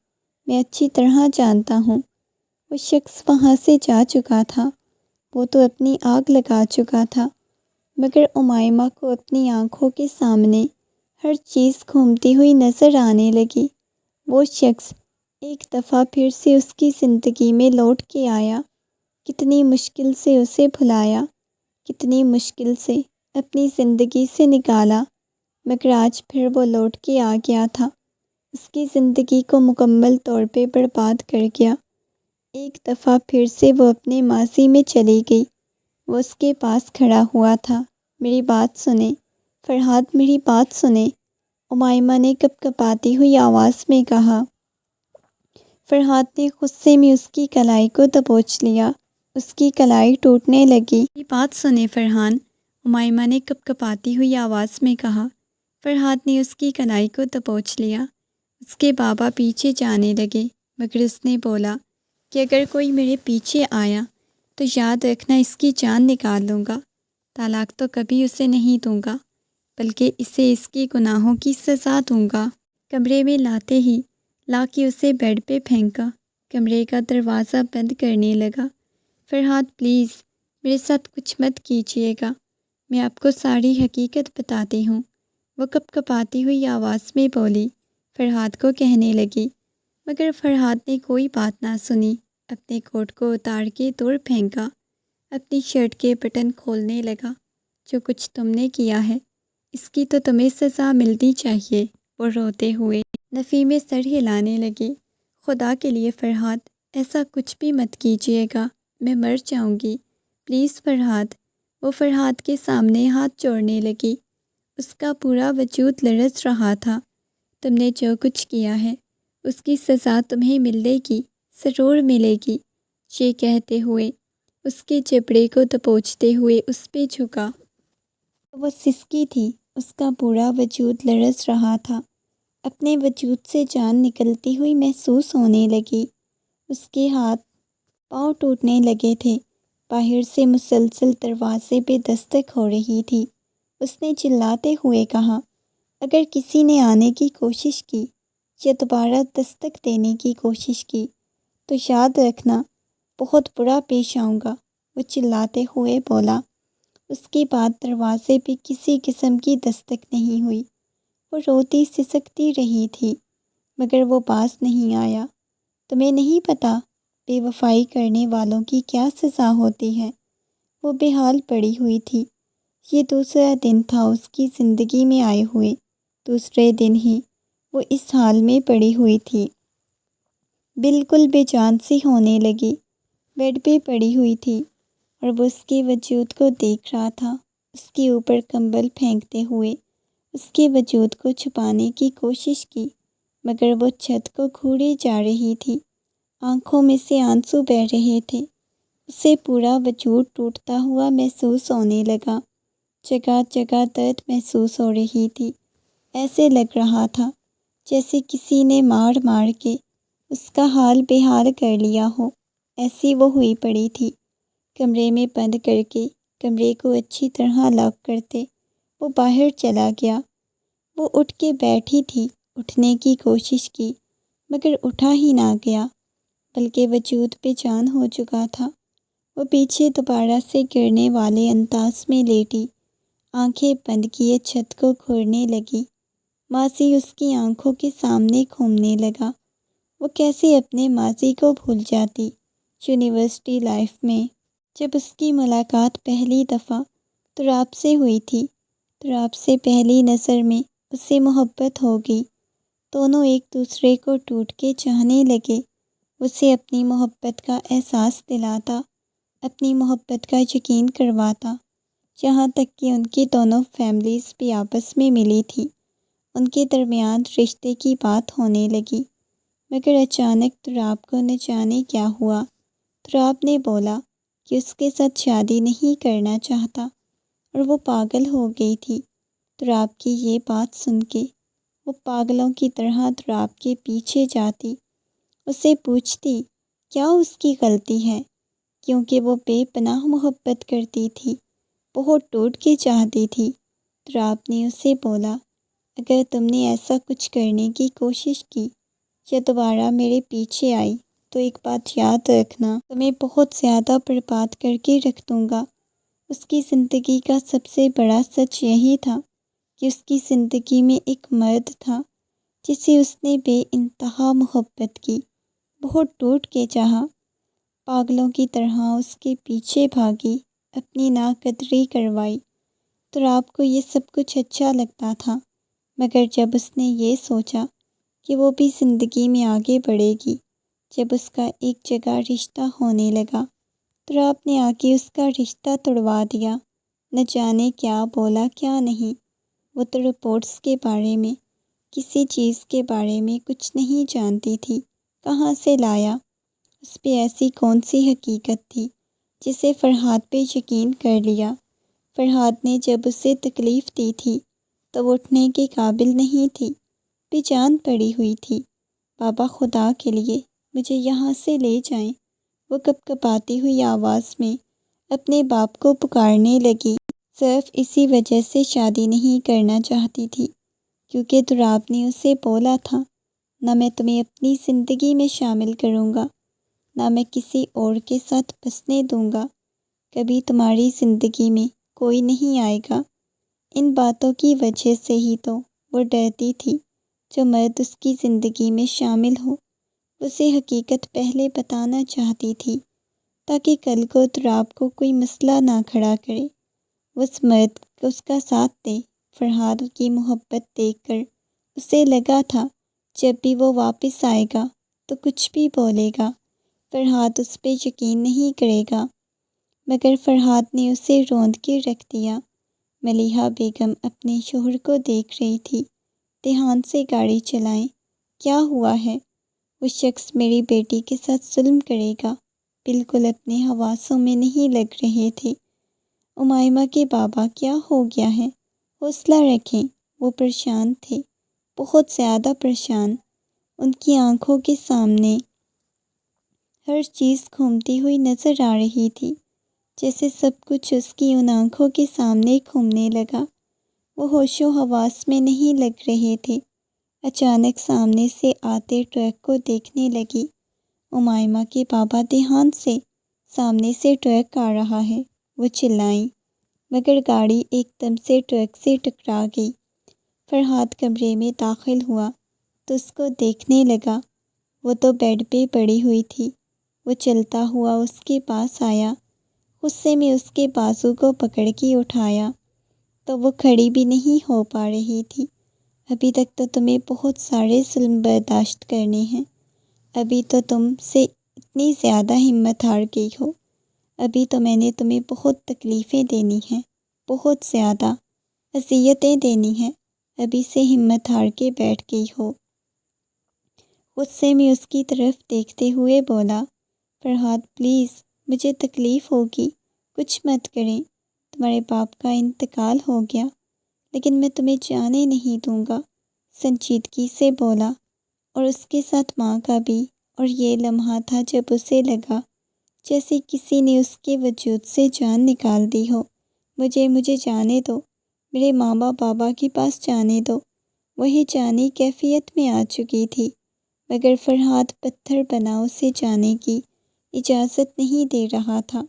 میں اچھی طرح جانتا ہوں۔ وہ شخص وہاں سے جا چکا تھا، وہ تو اپنی آگ لگا چکا تھا، مگر امائمہ کو اپنی آنکھوں کے سامنے ہر چیز گھومتی ہوئی نظر آنے لگی۔ وہ شخص ایک دفعہ پھر سے اس کی زندگی میں لوٹ کے آیا۔ کتنی مشکل سے اسے بھلایا، کتنی مشکل سے اپنی زندگی سے نکالا، مگر آج پھر وہ لوٹ کے آ گیا تھا، اس کی زندگی کو مکمل طور پہ برباد کر گیا۔ ایک دفعہ پھر سے وہ اپنے ماضی میں چلی گئی۔ وہ اس کے پاس کھڑا ہوا تھا۔ میری بات سنیں فرحاد، میری بات سنیں، امائمہ نے کپکپاتی ہوئی آواز میں کہا۔ فرحاد نے غصے میں اس کی کلائی کو دبوچ لیا، اس کی کلائی ٹوٹنے لگی۔ میری بات سنیں فرحان، امائمہ نے کپکپاتی ہوئی آواز میں کہا۔ فرحاد نے اس کی کلائی کو دبوچ لیا۔ اس کے بابا پیچھے جانے لگے، مگر اس نے بولا کہ اگر کوئی میرے پیچھے آیا تو یاد رکھنا اس کی جان نکال لوں گا۔ طلاق تو کبھی اسے نہیں دوں گا، بلکہ اسے اس کے گناہوں کی سزا دوں گا۔ کمرے میں لاتے ہی لا کے اسے بیڈ پہ پھینکا، کمرے کا دروازہ بند کرنے لگا۔ فرحاد پلیز میرے ساتھ کچھ مت کیجیے گا، میں آپ کو ساری حقیقت بتاتی ہوں، وہ کپکپاتی ہوئی آواز میں بولی۔ فرحاد کو کہنے لگی، مگر فرحاد نے کوئی بات نہ سنی، اپنے کوٹ کو اتار کے دور پھینکا، اپنی شرٹ کے بٹن کھولنے لگا۔ جو کچھ تم نے کیا ہے، اس کی تو تمہیں سزا ملنی چاہیے، وہ روتے ہوئے نفی میں سر ہلانے لگی۔ خدا کے لیے فرحاد، ایسا کچھ بھی مت کیجیے گا، میں مر جاؤں گی، پلیز فرحاد۔ وہ فرحاد کے سامنے ہاتھ جوڑنے لگی، اس کا پورا وجود لرز رہا تھا۔ تم نے جو کچھ کیا ہے، اس کی سزا تمہیں ملے گی، ضرور ملے گی، یہ کہتے ہوئے اس کے جبڑے کو دبوچتے ہوئے اس پہ جھکا۔ وہ سسکی تھی، اس کا پورا وجود لرز رہا تھا، اپنے وجود سے جان نکلتی ہوئی محسوس ہونے لگی۔ اس کے ہاتھ پاؤں ٹوٹنے لگے تھے، باہر سے مسلسل دروازے پہ دستک ہو رہی تھی۔ اس نے چلاتے ہوئے کہا، اگر کسی نے آنے کی کوشش کی یا دوبارہ دستک دینے کی کوشش کی تو یاد رکھنا بہت برا پیش آؤں گا، وہ چلاتے ہوئے بولا۔ اس کے بعد دروازے پہ کسی قسم کی دستک نہیں ہوئی۔ وہ روتی سسکتی رہی تھی، مگر وہ باز نہیں آیا۔ تمہیں نہیں پتہ بے وفائی کرنے والوں کی کیا سزا ہوتی ہے؟ وہ بے حال پڑی ہوئی تھی۔ یہ دوسرا دن تھا اس کی زندگی میں آئے ہوئے، دوسرے دن ہی وہ اس حال میں پڑی ہوئی تھی، بالکل بے جان سی ہونے لگی۔ بیڈ پہ پڑی ہوئی تھی اور وہ اس کے وجود کو دیکھ رہا تھا، اس کے اوپر کمبل پھینکتے ہوئے اس کے وجود کو چھپانے کی کوشش کی، مگر وہ چھت کو گھوڑے جا رہی تھی، آنکھوں میں سے آنسو بہہ رہے تھے، اسے پورا وجود ٹوٹتا ہوا محسوس ہونے لگا، جگہ جگہ درد محسوس ہو رہی تھی، ایسے لگ رہا تھا جیسے کسی نے مار مار کے اس کا حال بے حال کر لیا ہو، ایسی وہ ہوئی پڑی تھی۔ کمرے میں بند کر کے کمرے کو اچھی طرح لاک کرتے وہ باہر چلا گیا۔ وہ اٹھ کے بیٹھی تھی، اٹھنے کی کوشش کی مگر اٹھا ہی نہ گیا، بلکہ وجود بے جان ہو چکا تھا۔ وہ پیچھے دوبارہ سے گرنے والے انداز میں لیٹی، آنکھیں بند کیے چھت کو گھورنے لگی۔ ماضی اس کی آنکھوں کے سامنے گھومنے لگا۔ وہ کیسے اپنے ماضی کو بھول جاتی۔ یونیورسٹی لائف میں جب اس کی ملاقات پہلی دفعہ تراب سے ہوئی تھی، تراب سے پہلی نظر میں اسے محبت ہو گئی، دونوں ایک دوسرے کو ٹوٹ کے چاہنے لگے۔ اسے اپنی محبت کا احساس دلاتا، اپنی محبت کا یقین کرواتا، یہاں تک کہ ان کی دونوں فیملیز بھی آپس میں ملی تھی، ان کے درمیان رشتے کی بات ہونے لگی۔ مگر اچانک تراب کو نہ جانے کیا ہوا، تراب نے بولا کہ اس کے ساتھ شادی نہیں کرنا چاہتا اور وہ پاگل ہو گئی تھی۔ تراب کی یہ بات سن کے وہ پاگلوں کی طرح تراب کے پیچھے جاتی، اسے پوچھتی کیا اس کی غلطی ہے، کیونکہ وہ بے پناہ محبت کرتی تھی، بہت ٹوٹ کے چاہتی تھی۔ تراب نے اسے بولا اگر تم نے ایسا کچھ کرنے کی کوشش کی یا دوبارہ میرے پیچھے آئی تو ایک بات یاد رکھنا، تمہیں بہت زیادہ برباد کر کے رکھ دوں گا۔ اس کی زندگی کا سب سے بڑا سچ یہی تھا کہ اس کی زندگی میں ایک مرد تھا جسے اس نے بے انتہا محبت کی، بہت ٹوٹ کے چاہا، پاگلوں کی طرح اس کے پیچھے بھاگی، اپنی ناقدری کروائی۔ تراب کو یہ سب کچھ اچھا لگتا تھا، مگر جب اس نے یہ سوچا کہ وہ بھی زندگی میں آگے بڑھے گی، جب اس کا ایک جگہ رشتہ ہونے لگا، تراب نے آ کے اس کا رشتہ توڑوا دیا۔ نہ جانے کیا بولا کیا نہیں، وہ تو رپورٹس کے بارے میں، کسی چیز کے بارے میں کچھ نہیں جانتی تھی، کہاں سے لایا؟ اس پہ ایسی کون سی حقیقت تھی جسے فرحاد پہ یقین کر لیا؟ فرحاد نے جب اسے تکلیف دی تھی تو وہ اٹھنے کے قابل نہیں تھی، بے جان پڑی ہوئی تھی۔ بابا خدا کے لیے مجھے یہاں سے لے جائیں، وہ کپ کپاتی ہوئی آواز میں اپنے باپ کو پکارنے لگی۔ صرف اسی وجہ سے شادی نہیں کرنا چاہتی تھی کیونکہ تراب نے اسے بولا تھا نہ میں تمہیں اپنی زندگی میں شامل کروں گا، نہ میں کسی اور کے ساتھ بسنے دوں گا، کبھی تمہاری زندگی میں کوئی نہیں آئے گا۔ ان باتوں کی وجہ سے ہی تو وہ ڈرتی تھی جو مرد اس کی زندگی میں شامل ہو اسے حقیقت پہلے بتانا چاہتی تھی تاکہ کل کو تراب کو کوئی مسئلہ نہ کھڑا کرے، اس مرد کو اس کا ساتھ دے۔ فرحاد کی محبت دیکھ کر اسے لگا تھا جب بھی وہ واپس آئے گا تو کچھ بھی بولے گا، فرحاد اس پہ یقین نہیں کرے گا، مگر فرحاد نے اسے روند کے رکھ دیا۔ ملیحہ بیگم اپنے شوہر کو دیکھ رہی تھی، دھیان سے گاڑی چلائیں، کیا ہوا ہے؟ وہ شخص میری بیٹی کے ساتھ ظلم کرے گا، بالکل اپنے حواسوں میں نہیں لگ رہے تھے۔ امائمہ کے بابا کیا ہو گیا ہے؟ حوصلہ رکھیں، وہ پریشان تھے، بہت زیادہ پریشان، ان کی آنکھوں کے سامنے ہر چیز گھومتی ہوئی نظر آ رہی تھی، جیسے سب کچھ اس کی ان آنکھوں کے سامنے گھومنے لگا۔ وہ ہوش و حواس میں نہیں لگ رہے تھے۔ اچانک سامنے سے آتے ٹرک کو دیکھنے لگی۔ امائمہ کے بابا دھیان سے، سامنے سے ٹرک آ رہا ہے، وہ چلائیں، مگر گاڑی ایک دم سے ٹرک سے ٹکرا گئی۔ فرحاد کمرے میں داخل ہوا تو اس کو دیکھنے لگا، وہ تو بیڈ پہ پڑی ہوئی تھی۔ وہ چلتا ہوا اس کے پاس آیا، غصے میں اس کے بازو کو پکڑ کے اٹھایا تو وہ کھڑی بھی نہیں ہو پا رہی تھی۔ ابھی تک تو تمہیں بہت سارے ظلم برداشت کرنے ہیں، ابھی تو تم سے اتنی زیادہ ہمت ہار گئی ہو؟ ابھی تو میں نے تمہیں بہت تکلیفیں دینی ہیں، بہت زیادہ اذیتیں دینی ہیں، ابھی سے ہمت ہار کے بیٹھ گئی ہو۔ غصے میں اس کی طرف دیکھتے ہوئے بولا، فرحاد پلیز، مجھے تکلیف ہوگی، کچھ مت کریں، تمہارے باپ کا انتقال ہو گیا، لیکن میں تمہیں جانے نہیں دوں گا، سنجیدگی سے بولا۔ اور اس کے ساتھ ماں کا بھی، اور یہ لمحہ تھا جب اسے لگا جیسے کسی نے اس کے وجود سے جان نکال دی ہو۔ مجھے جانے دو، میرے ماما بابا کے پاس جانے دو۔ وہی جانی کیفیت میں آ چکی تھی، مگر فرحاد پتھر بنا اسے جانے کی اجازت نہیں دے رہا تھا۔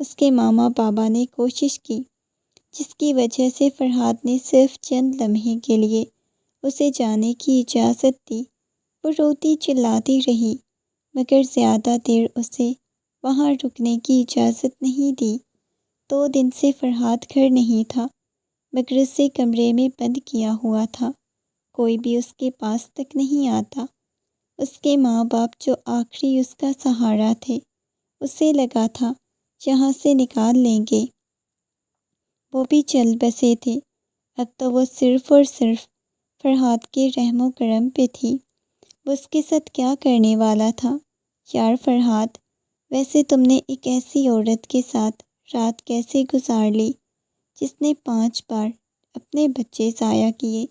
اس کے ماما بابا نے کوشش کی، جس کی وجہ سے فرحاد نے صرف چند لمحے کے لیے اسے جانے کی اجازت دی۔ وہ روتی چلاتی رہی، مگر زیادہ دیر اسے وہاں رکنے کی اجازت نہیں دی۔ 2 دن سے فرحاد گھر نہیں تھا، مگر اسے کمرے میں بند کیا ہوا تھا، کوئی بھی اس کے پاس تک نہیں آتا۔ اس کے ماں باپ جو آخری اس کا سہارا تھے، اسے لگا تھا یہاں سے نکال لیں گے، وہ بھی چل بسے تھے۔ اب تو وہ صرف اور صرف فرحاد کے رحم و کرم پہ تھی۔ وہ اس کے ساتھ کیا کرنے والا تھا؟ یار فرحاد، ویسے تم نے ایک ایسی عورت کے ساتھ رات کیسے گزار لی جس نے 5 بار اپنے بچے ضائع کیے؟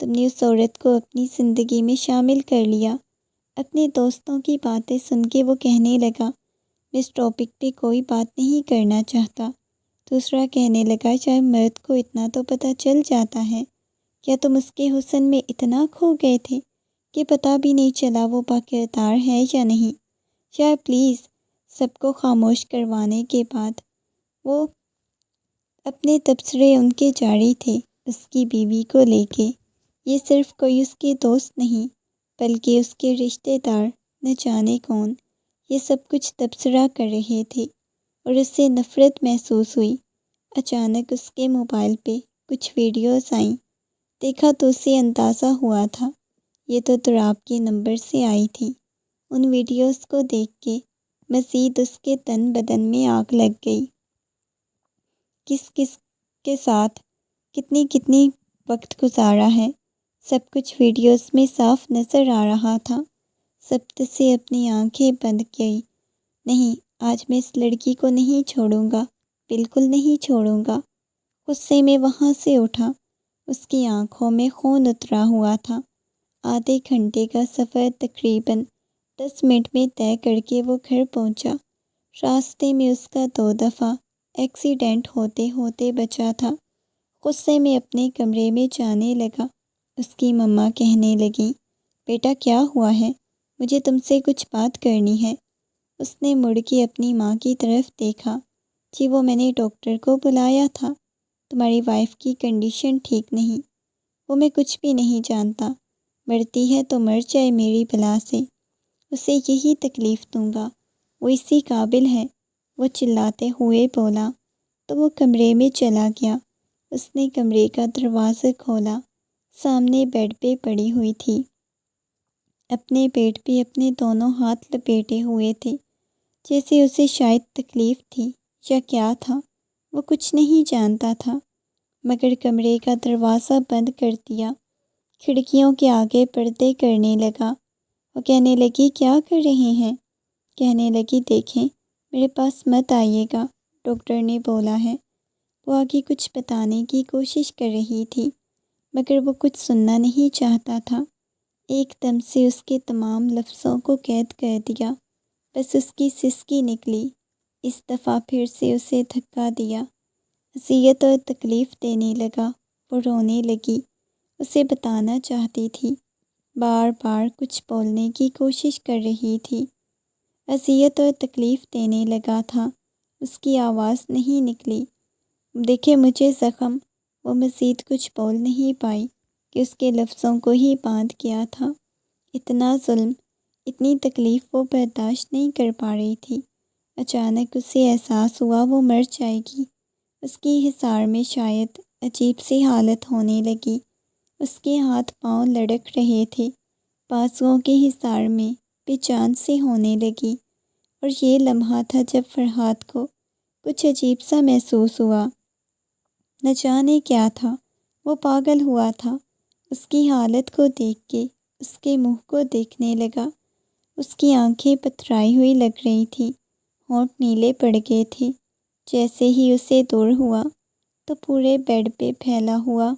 تم نے اس عورت کو اپنی زندگی میں شامل کر لیا۔ اپنے دوستوں کی باتیں سن کے وہ کہنے لگا، میں اس ٹاپک پہ کوئی بات نہیں کرنا چاہتا۔ دوسرا کہنے لگا، چاہے مرد کو اتنا تو پتہ چل جاتا ہے، کیا تم اس کے حسن میں اتنا کھو گئے تھے کہ پتہ بھی نہیں چلا وہ باکردار ہے یا نہیں؟ یا پلیز، سب کو خاموش کروانے کے بعد وہ اپنے تبصرے ان کے جاری تھے اس کی بیوی کو لے کے۔ یہ صرف کوئی اس کے دوست نہیں، بلکہ اس کے رشتہ دار نہ جانے کون، یہ سب کچھ تبصرہ کر رہے تھے، اور اس سے نفرت محسوس ہوئی۔ اچانک اس کے موبائل پہ کچھ ویڈیوز آئیں، دیکھا تو اسے اندازہ ہوا تھا یہ تو تراب کے نمبر سے آئی تھی۔ ان ویڈیوز کو دیکھ کے مزید اس کے تن بدن میں آگ لگ گئی۔ کس کس کے ساتھ کتنی وقت گزارا ہے، سب کچھ ویڈیوز میں صاف نظر آ رہا تھا۔ سبت سے اپنی آنکھیں بند کی، نہیں، آج میں اس لڑکی کو نہیں چھوڑوں گا، بالکل نہیں چھوڑوں گا۔ غصے میں وہاں سے اٹھا، اس کی آنکھوں میں خون اترا ہوا تھا۔ آدھے گھنٹے کا سفر تقریباً 10 منٹ میں طے کر کے وہ گھر پہنچا۔ راستے میں اس کا 2 دفعہ ایکسیڈنٹ ہوتے ہوتے بچا تھا۔ غصے میں اپنے کمرے میں جانے لگا۔ اس کی مما کہنے لگیں، بیٹا کیا ہوا ہے؟ مجھے تم سے کچھ بات کرنی ہے۔ اس نے مڑ کے اپنی ماں کی طرف دیکھا، جی وہ میں نے ڈاکٹر کو بلایا تھا، تمہاری وائف کی کنڈیشن ٹھیک نہیں۔ وہ میں کچھ بھی نہیں جانتا، مرتی ہے تو مر جائے میری بلا سے، اسے یہی تکلیف دوں گا، وہ اسی قابل ہے، وہ چلاتے ہوئے بولا۔ تو وہ کمرے میں چلا گیا۔ اس نے کمرے کا دروازہ کھولا، سامنے بیڈ پہ پڑی ہوئی تھی، اپنے پیٹ پہ اپنے دونوں ہاتھ لپیٹے ہوئے تھے، جیسے اسے شاید تکلیف تھی یا کیا تھا، وہ کچھ نہیں جانتا تھا، مگر کمرے کا دروازہ بند کر دیا، کھڑکیوں کے آگے پردے کرنے لگا۔ وہ کہنے لگی، کیا کر رہے ہیں؟ کہنے لگی، دیکھیں میرے پاس مت آئیے گا، ڈاکٹر نے بولا ہے۔ وہ آگے کچھ بتانے کی کوشش کر رہی تھی، مگر وہ کچھ سننا نہیں چاہتا تھا۔ ایک دم سے اس کے تمام لفظوں کو قید کر دیا، بس اس کی سسکی نکلی۔ اس دفعہ پھر سے اسے دھکا دیا، اذیت اور تکلیف دینے لگا۔ وہ رونے لگی، اسے بتانا چاہتی تھی، بار بار کچھ بولنے کی کوشش کر رہی تھی، اذیت اور تکلیف دینے لگا تھا، اس کی آواز نہیں نکلی۔ دیکھے مجھے زخم، وہ مزید کچھ بول نہیں پائی کہ اس کے لفظوں کو ہی باندھ کیا تھا۔ اتنا ظلم، اتنی تکلیف وہ برداشت نہیں کر پا رہی تھی۔ اچانک اسے احساس ہوا وہ مر جائے گی۔ اس کی حصار میں شاید عجیب سی حالت ہونے لگی، اس کے ہاتھ پاؤں لڑک رہے تھے، بازوؤں کے حصار میں بے جان سے ہونے لگی۔ اور یہ لمحہ تھا جب فرحات کو کچھ عجیب سا محسوس ہوا۔ نہ جانے کیا تھا، وہ پاگل ہوا تھا۔ اس کی حالت کو دیکھ کے اس کے منہ کو دیکھنے لگا۔ اس کی آنکھیں پتھرائی ہوئی لگ رہی تھیں، ہونٹ نیلے پڑ گئے تھے۔ جیسے ہی اسے دور ہوا تو پورے بیڈ پہ پھیلا ہوا